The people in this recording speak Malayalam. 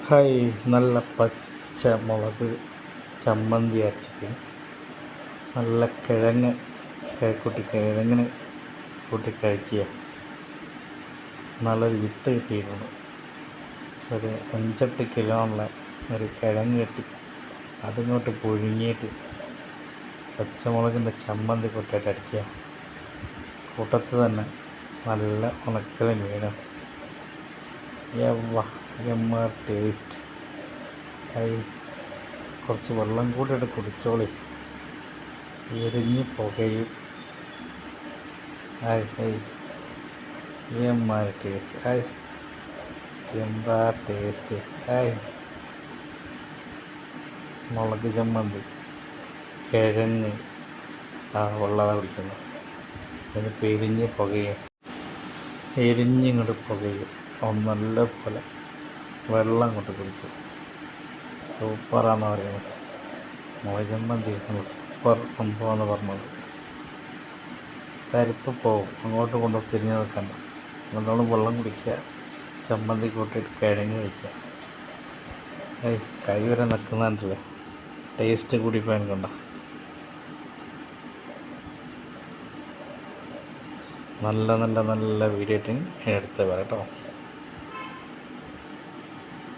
ഹായ്, നല്ല പച്ചമുളക് ചമ്മന്തി അരച്ചിട്ട് നല്ല കിഴങ്ങ് കിഴങ്ങിന് കൂട്ടി കഴിക്കുക. നല്ലൊരു വിത്ത് കിട്ടിയിരുന്നു. ഒരു 5-8 കിലോ ഉള്ള ഒരു കിഴങ്ങ് കിട്ടി. അതിങ്ങോട്ട് പുഴുങ്ങിയിട്ട് പച്ചമുളകിൻ്റെ ചമ്മന്തി കൂട്ടിയിട്ട് അടിക്കുക. കൂട്ടത്ത് തന്നെ നല്ല ഉണക്കൽ മീനും. എമ്മ ടേസ്റ്റ്. കുറച്ച് വെള്ളം കൂടി എടുത്ത് കുടിച്ചോളി. എരിഞ്ഞ് പുകയും. എമ്മ ടേസ്റ്റ്. എന്താ ടേസ്റ്റ്. മുളക് ചമ്മന്തി, കിഴങ്ങ്, വെള്ളം കുടിക്കുന്നു. അതിന് പെരിഞ്ഞ് പുകയും, എരിഞ്ഞിങ്ങോട്ട് പുകയും. നല്ല പോലെ വെള്ളം അങ്ങോട്ട് കുടിച്ചു. സൂപ്പറാന്ന് പറയുന്നത്. മുളക് ചമ്മന്തി സൂപ്പർ സംഭവമെന്ന് പറഞ്ഞത്. തരിപ്പ് പോവും, അങ്ങോട്ട് കൊണ്ട് തിരിഞ്ഞ് നിൽക്കണ്ട. നല്ലോണം വെള്ളം കുടിക്കുക, ചമ്മന്തി കൂട്ടിയിട്ട് കിഴങ്ങ് കഴിക്കുക. കൈ വരെ നിൽക്കുന്നുണ്ടല്ലേ. ടേസ്റ്റ് കൂടി പോയാൽ കണ്ട. നല്ല നല്ല നല്ല വീഡിയോ ആയിട്ട് എടുത്ത് വരാം കേട്ടോ.